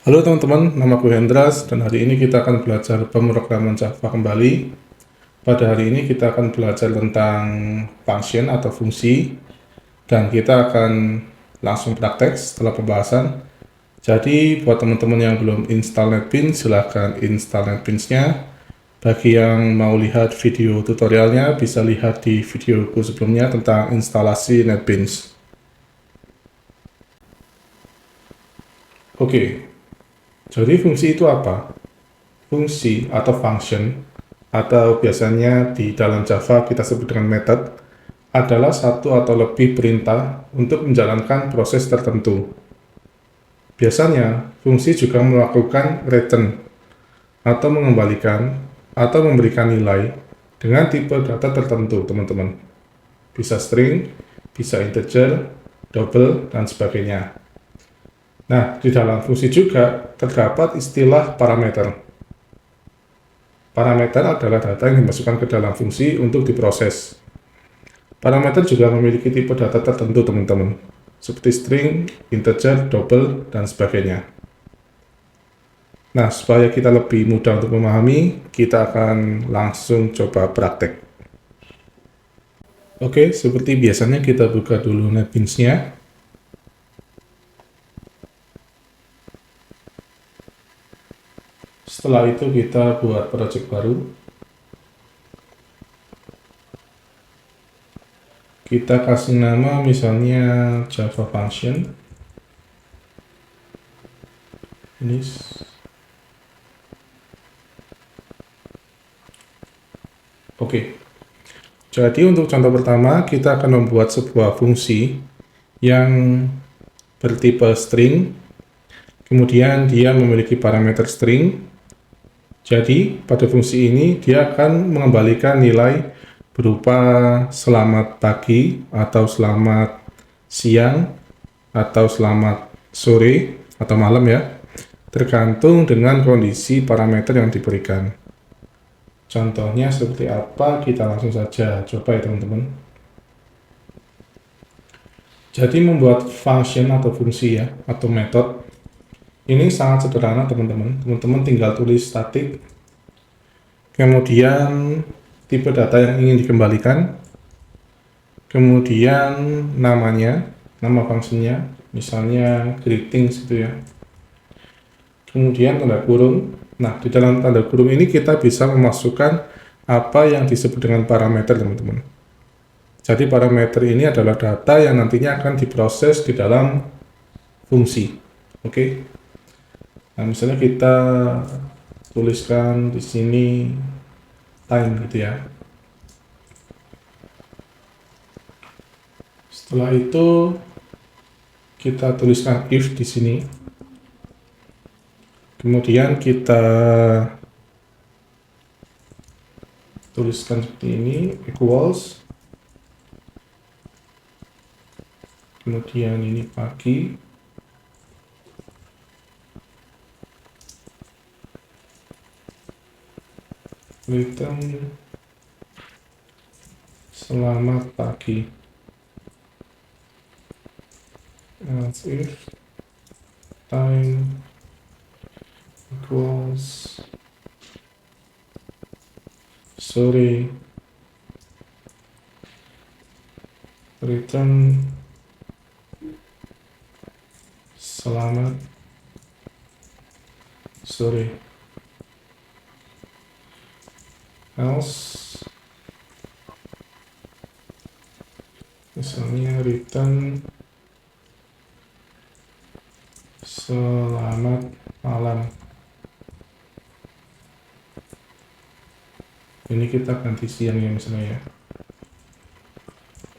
Halo teman-teman, nama aku Hendras dan hari ini kita akan belajar pemrograman Java kembali. Pada hari ini kita akan belajar tentang function atau fungsi dan kita akan langsung praktek setelah pembahasan. Jadi buat teman-teman yang belum install NetBeans, silahkan install NetBeans-nya. Bagi yang mau lihat video tutorialnya, bisa lihat di videoku sebelumnya tentang instalasi NetBeans. Oke, jadi fungsi itu apa? Fungsi atau function, atau biasanya di dalam Java kita sebut dengan method, adalah satu atau lebih perintah untuk menjalankan proses tertentu. Biasanya, fungsi juga melakukan return, atau mengembalikan, atau memberikan nilai dengan tipe data tertentu, teman-teman. Bisa string, bisa integer, double, dan sebagainya. Nah, di dalam fungsi juga terdapat istilah parameter. Parameter adalah data yang dimasukkan ke dalam fungsi untuk diproses. Parameter juga memiliki tipe data tertentu, teman-teman, seperti string, integer, double, dan sebagainya. Nah, supaya kita lebih mudah untuk memahami, kita akan langsung coba praktek. Oke, seperti biasanya kita buka dulu NetBeans-nya. Setelah itu kita buat project baru. Kita kasih nama misalnya Java Function. Ini. Oke. Jadi untuk contoh pertama, kita akan membuat sebuah fungsi yang bertipe string. Kemudian dia memiliki parameter string. Jadi pada fungsi ini dia akan mengembalikan nilai berupa selamat pagi atau selamat siang atau selamat sore atau malam ya, tergantung dengan kondisi parameter yang diberikan. Contohnya seperti apa, kita langsung saja coba ya teman-teman. Jadi membuat function atau fungsi ya, atau metode, ini sangat sederhana teman-teman. Teman-teman tinggal tulis static, kemudian tipe data yang ingin dikembalikan, kemudian namanya, nama fungsinya, misalnya greetings gitu ya. Kemudian tanda kurung. Nah, di dalam tanda kurung ini kita bisa memasukkan apa yang disebut dengan parameter, teman-teman. Jadi parameter ini adalah data yang nantinya akan diproses di dalam fungsi. Oke. Nah, misalnya kita tuliskan di sini time gitu ya. Setelah itu kita tuliskan if di sini. Kemudian kita tuliskan seperti ini, equals. Kemudian ini pagi. Return selamat pagi. Else if time equals sore, return selamat sore. Else misalnya return selamat malam. Ini kita ganti siang ya misalnya ya,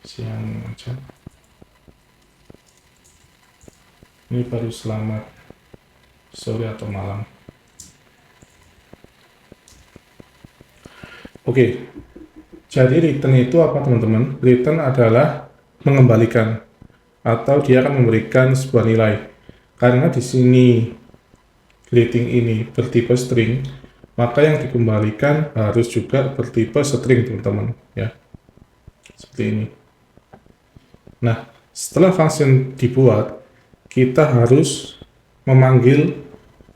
siang aja. Ini baru selamat sore atau malam. Oke, jadi return itu apa teman-teman? Return adalah mengembalikan atau dia akan memberikan sebuah nilai. Karena di sini greeting ini bertipe string, maka yang dikembalikan harus juga bertipe string teman-teman ya. Seperti ini. Nah, setelah function dibuat, kita harus memanggil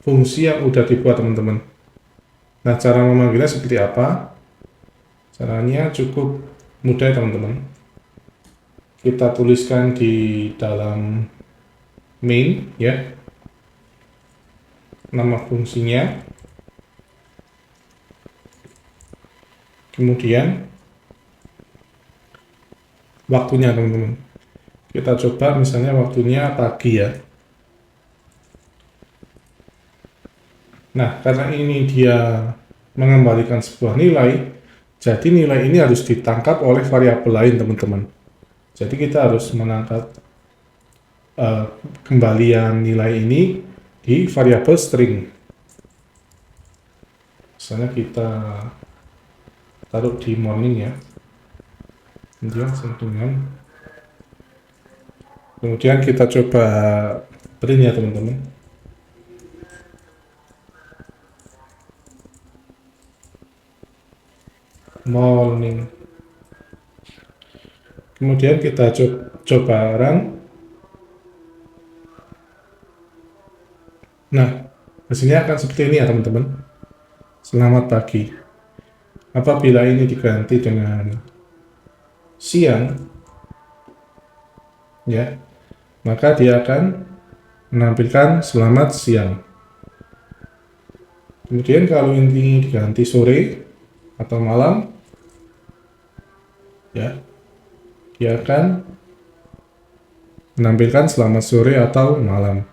fungsi yang udah dibuat teman-teman. Nah, cara memanggilnya seperti apa? Caranya cukup mudah teman-teman. Kita tuliskan di dalam main ya, nama fungsinya. Kemudian waktunya teman-teman. Kita coba misalnya waktunya pagi ya. Nah, karena ini dia mengembalikan sebuah nilai, jadi nilai ini harus ditangkap oleh variabel lain teman-teman. Jadi kita harus menangkap kembalian nilai ini di variabel string. Misalnya kita taruh di morning ya, kemudian kita coba print ya teman-teman. Morning. Kemudian kita coba run. Nah, hasilnya akan seperti ini ya teman-teman. Selamat pagi. Apabila ini diganti dengan siang, ya, maka dia akan menampilkan selamat siang. Kemudian kalau ini diganti sore atau malam, ya, dia akan menampilkan selamat sore atau malam.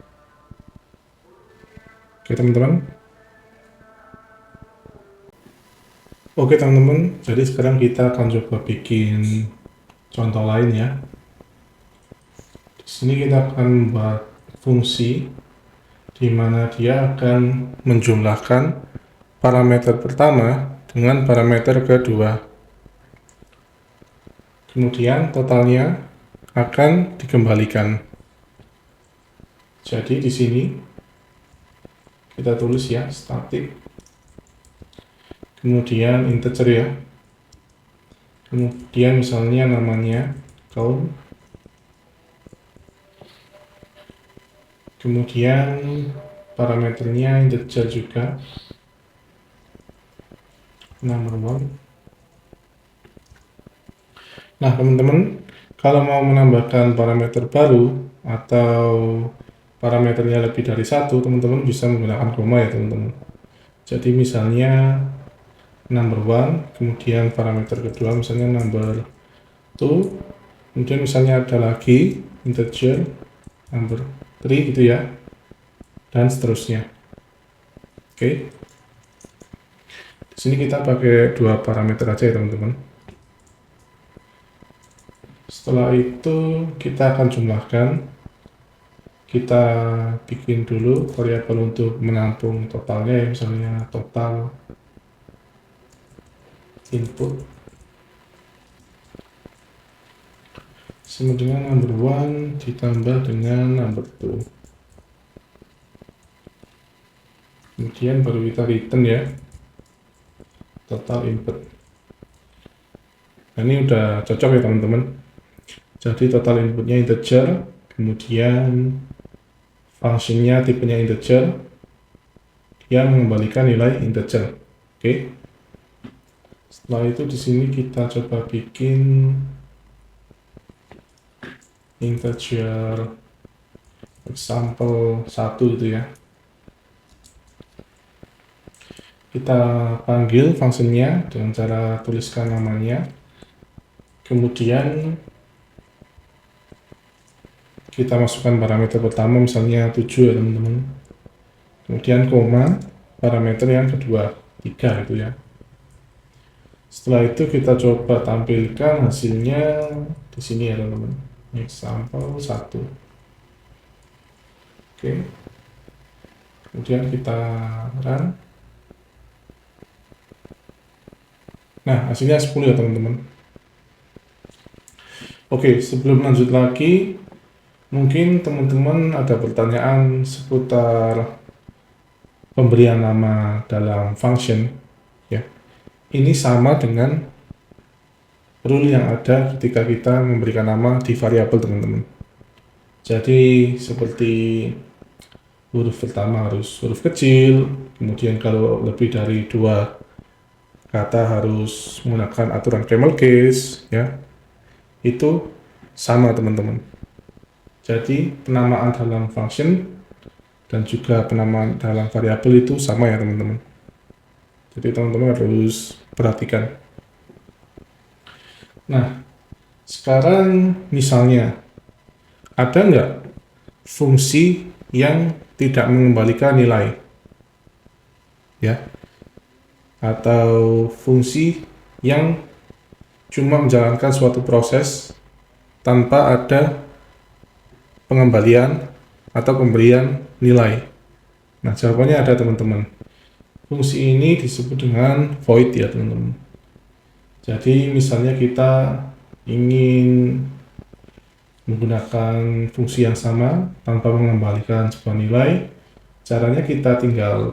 Oke teman-teman. Oke teman-teman, jadi sekarang kita akan coba bikin contoh lain ya. Di sini kita akan membuat fungsi di mana dia akan menjumlahkan parameter pertama dengan parameter kedua. Kemudian totalnya akan dikembalikan. Jadi di sini kita tulis ya static, kemudian integer ya, kemudian misalnya namanya count, kemudian parameternya integer juga, number one. Nah teman-teman, kalau mau menambahkan parameter baru atau parameternya lebih dari satu, teman-teman bisa menggunakan koma ya teman-teman. Jadi misalnya number one, kemudian parameter kedua misalnya number two, kemudian misalnya ada lagi integer number three gitu ya, dan seterusnya. Oke. Di sini kita pakai dua parameter aja ya teman-teman. Setelah itu kita akan jumlahkan. Kita bikin dulu variabel untuk menampung totalnya ya, misalnya total input sama dengan number one ditambah dengan number two. Kemudian baru kita return ya total input. Nah, ini udah cocok ya teman-teman. Jadi total inputnya integer, kemudian fungsinya tipenya integer, yang mengembalikan nilai integer. Oke. Setelah itu di sini kita coba bikin integer example 1 itu ya. Kita panggil fungsinya dengan cara tuliskan namanya. Kemudian kita masukkan parameter pertama misalnya 7 ya teman-teman. Kemudian koma parameter yang kedua 3 itu ya. Setelah itu kita coba tampilkan hasilnya di sini ya teman-teman. Example 1. Oke. Kemudian kita run. Nah, hasilnya 10 ya teman-teman. Oke, sebelum lanjut lagi, mungkin teman-teman ada pertanyaan seputar pemberian nama dalam function ya. Ini sama dengan rule yang ada ketika kita memberikan nama di variabel teman-teman. Jadi seperti huruf pertama harus huruf kecil, kemudian kalau lebih dari 2 kata harus menggunakan aturan camel case, ya. Itu sama teman-teman. Jadi penamaan dalam function dan juga penamaan dalam variabel itu sama ya teman-teman. Jadi teman-teman harus perhatikan. Nah, sekarang misalnya ada nggak fungsi yang tidak mengembalikan nilai, ya, atau fungsi yang cuma menjalankan suatu proses tanpa ada pengembalian atau pemberian nilai. Nah, jawabannya ada teman-teman. Fungsi ini disebut dengan void ya teman-teman. Jadi misalnya kita ingin menggunakan fungsi yang sama tanpa mengembalikan sebuah nilai, caranya kita tinggal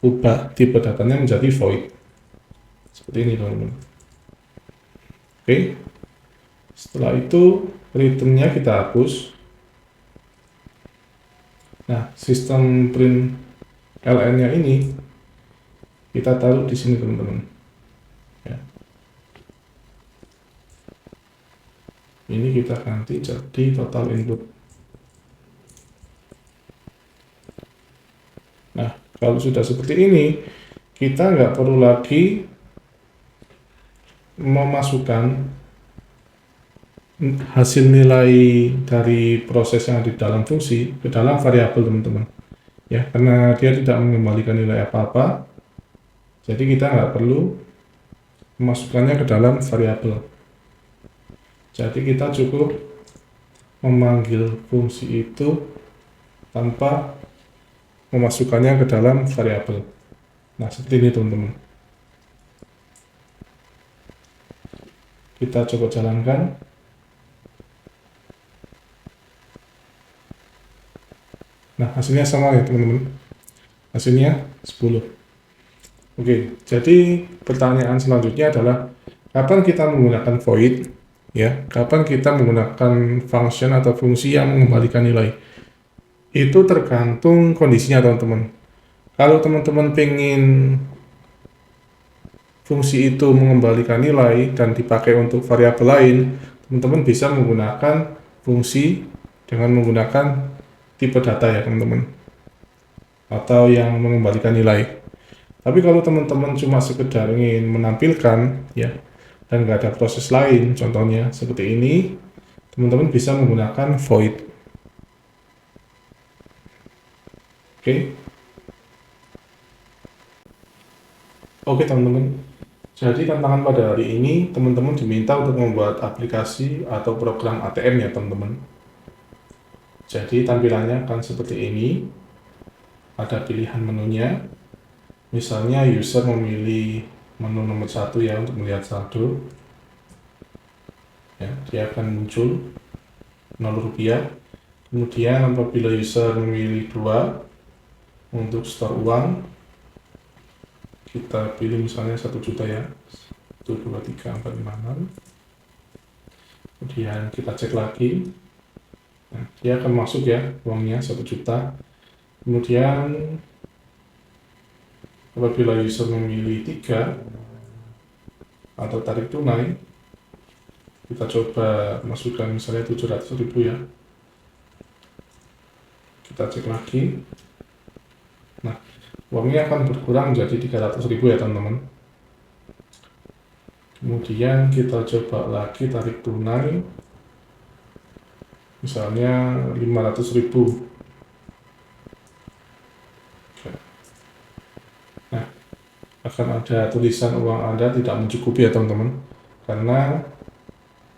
ubah tipe datanya menjadi void. Seperti ini teman-teman. Oke. Setelah itu returnnya kita hapus. Nah, sistem print ln-nya ini kita taruh di sini teman-teman. Ya. Ini kita ganti jadi total input. Nah, kalau sudah seperti ini, kita nggak perlu lagi memasukkan hasil nilai dari proses yang ada di dalam fungsi ke dalam variabel teman-teman, ya, karena dia tidak mengembalikan nilai apa-apa, jadi kita nggak perlu memasukkannya ke dalam variabel. Jadi kita cukup memanggil fungsi itu tanpa memasukkannya ke dalam variabel. Nah, seperti ini teman-teman. Kita coba jalankan. Nah, hasilnya sama ya teman-teman. Hasilnya 10. Oke, jadi pertanyaan selanjutnya adalah kapan kita menggunakan void, ya? Kapan kita menggunakan function atau fungsi yang mengembalikan nilai? Itu tergantung kondisinya teman-teman. Kalau teman-teman pengen fungsi itu mengembalikan nilai dan dipakai untuk variabel lain, teman-teman bisa menggunakan fungsi dengan menggunakan tipe data ya teman-teman, atau yang mengembalikan nilai. Tapi kalau teman-teman cuma sekedar ingin menampilkan, ya, dan nggak ada proses lain, contohnya seperti ini, teman-teman bisa menggunakan void. Oke. Oke teman-teman, jadi tantangan pada hari ini teman-teman diminta untuk membuat aplikasi atau program ATM ya teman-teman. Jadi tampilannya akan seperti ini, ada pilihan menunya, misalnya user memilih menu nomor 1 ya untuk melihat saldo, ya, dia akan muncul 0 rupiah. Kemudian apabila user memilih 2 untuk store uang, kita pilih misalnya 1 juta ya, 1, 2, 3, 4, 5, 6. Kemudian kita cek lagi, nah, dia akan masuk ya uangnya 1 juta. Kemudian apabila user memilih 3 atau tarik tunai, kita coba masukkan misalnya 700.000 ya, kita cek lagi, nah uangnya akan berkurang menjadi 300.000 ya teman-teman. Kemudian kita coba lagi tarik tunai, misalnya 500.000. Nah, akan ada tulisan uang Anda tidak mencukupi ya teman-teman, karena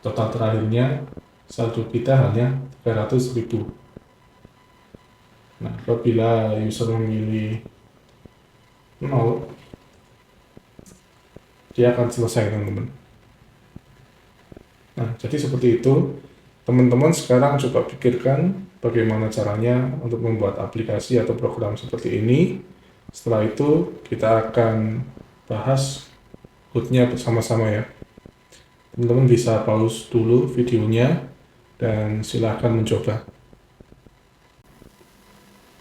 total terakhirnya saldo kita hanya 300.000. Nah, apabila user memilih 0, dia akan selesai teman-teman. Nah, jadi seperti itu. Teman-teman sekarang coba pikirkan bagaimana caranya untuk membuat aplikasi atau program seperti ini. Setelah itu kita akan bahas code-nya bersama-sama ya. Teman-teman bisa pause dulu videonya dan silakan mencoba.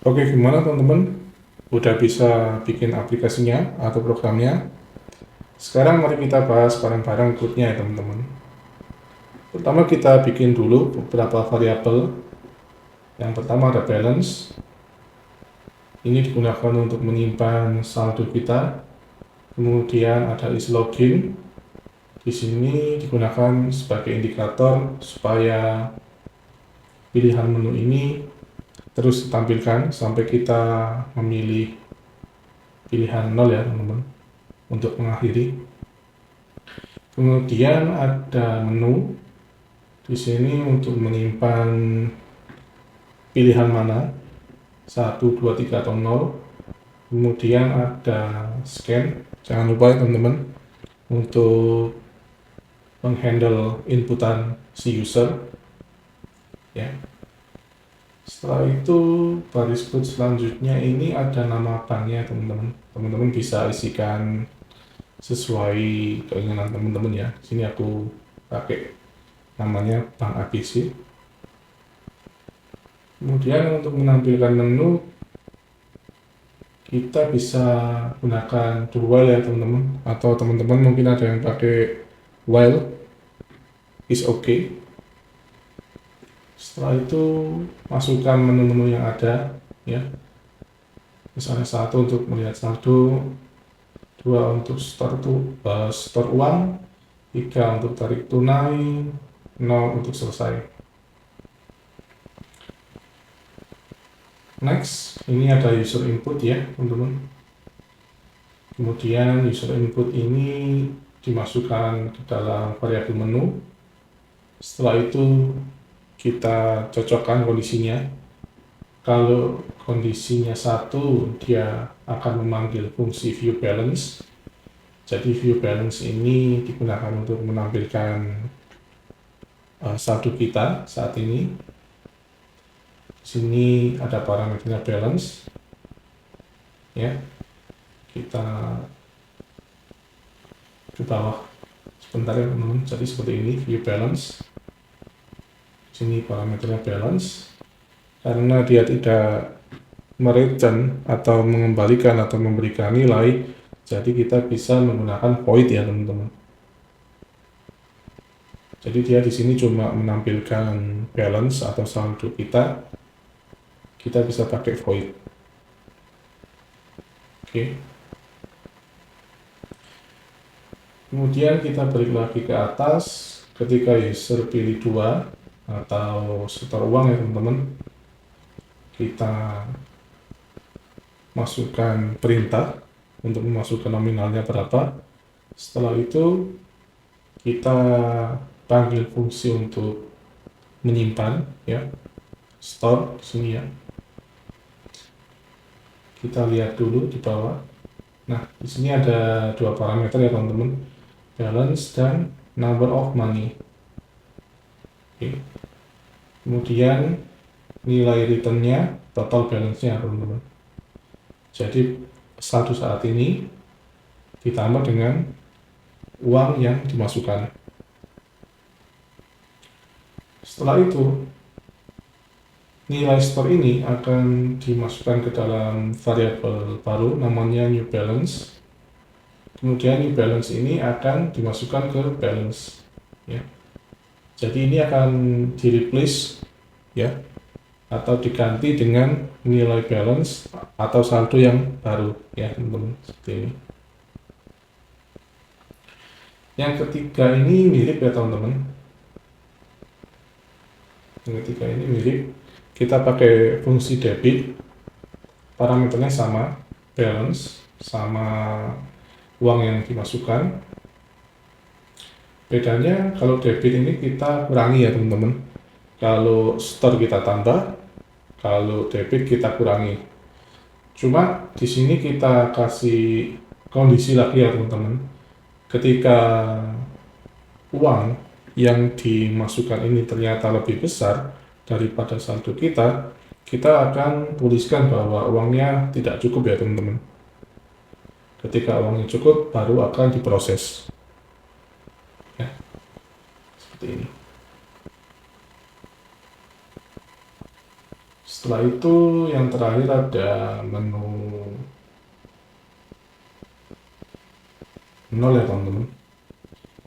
Oke, gimana teman-teman? Udah bisa bikin aplikasinya atau programnya? Sekarang mari kita bahas bareng-bareng code-nya ya teman-teman. Pertama kita bikin dulu beberapa variabel. Yang pertama ada balance. Ini digunakan untuk menyimpan saldo kita. Kemudian ada isLogin. Di sini digunakan sebagai indikator supaya pilihan menu ini terus ditampilkan sampai kita memilih pilihan 0 ya teman-teman untuk mengakhiri. Kemudian ada menu di sini untuk menyimpan pilihan mana 1, 2, 3 atau 0. Kemudian ada scan, jangan lupa ya teman-teman untuk menghandle inputan si user ya. Setelah itu baris code selanjutnya ini ada nama banknya teman-teman. Teman-teman bisa isikan sesuai keinginan teman-teman ya. Di sini aku pakai namanya Bank ABC. Kemudian untuk menampilkan menu kita bisa gunakan do while ya teman-teman, atau teman-teman mungkin ada yang pakai while is okay. Setelah itu masukkan menu-menu yang ada ya, misalnya 1 untuk melihat saldo, 2 untuk store uang, 3 untuk tarik tunai, 0 untuk selesai. Next, ini ada user input ya teman-teman. Kemudian user input ini dimasukkan ke dalam variabel menu. Setelah itu kita cocokkan kondisinya. Kalau kondisinya 1, dia akan memanggil fungsi viewBalance. Jadi viewBalance ini digunakan untuk menampilkan saldo kita saat ini. Di sini ada parameternya balance. Ya, kita ke bawah sebentar ya teman-teman. Jadi seperti ini viewBalance. Sini parameternya balance, karena dia tidak mereturn atau mengembalikan atau memberikan nilai, jadi kita bisa menggunakan void ya teman-teman. Jadi dia di sini cuma menampilkan balance atau saldo kita bisa pakai void. Oke. Kemudian kita balik lagi ke atas ketika user pilih 2 atau setor uang ya teman-teman, kita masukkan perintah untuk memasukkan nominalnya berapa. Setelah itu kita panggil fungsi untuk menyimpan ya, store di sini ya. Kita lihat dulu di bawah. Nah, di sini ada 2 parameter ya teman-teman, balance dan number of money. Oke. Kemudian nilai returnnya total balance-nya teman-teman. Jadi saldo saat ini ditambah dengan uang yang dimasukkan. Setelah itu nilai store ini akan dimasukkan ke dalam variabel baru namanya new balance. Kemudian new balance ini akan dimasukkan ke balance ya. Jadi ini akan di replace ya, atau diganti dengan nilai balance atau saldo yang baru ya teman-teman, seperti ini. Yang ketiga ini mirip ya teman-teman. Yang ketiga ini mirip, kita pakai fungsi debit, parameternya sama, balance sama uang yang dimasukkan. Bedanya kalau debit ini kita kurangi ya teman-teman, kalau store kita tambah, kalau debit kita kurangi. Cuma di sini kita kasih kondisi lagi ya teman-teman, ketika uang yang dimasukkan ini ternyata lebih besar daripada saldo kita akan tuliskan bahwa uangnya tidak cukup ya teman-teman. Ketika uangnya cukup, baru akan diproses ya, seperti ini. Setelah itu yang terakhir ada menu 0 ya teman-teman.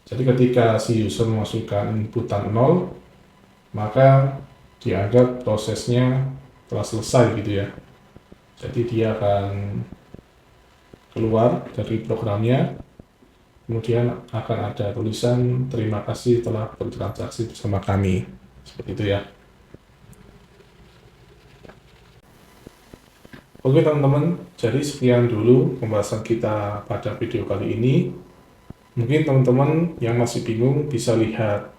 Jadi ketika si user memasukkan inputan 0, maka dianggap prosesnya telah selesai gitu ya. Jadi dia akan keluar dari programnya, kemudian akan ada tulisan terima kasih telah bertransaksi bersama kami. Seperti itu ya. Oke teman-teman, jadi sekian dulu pembahasan kita pada video kali ini. Mungkin teman-teman yang masih bingung bisa lihat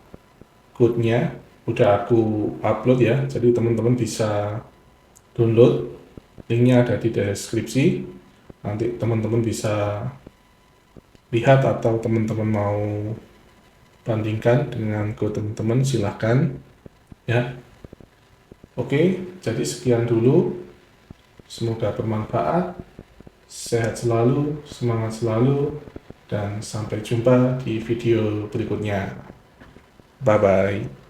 code-nya, udah aku upload ya, jadi teman-teman bisa download, linknya ada di deskripsi. Nanti teman-teman bisa lihat atau teman-teman mau bandingkan dengan code teman-teman, silahkan ya. Oke, jadi sekian dulu. Semoga bermanfaat, sehat selalu, semangat selalu, dan sampai jumpa di video berikutnya. Bye-bye.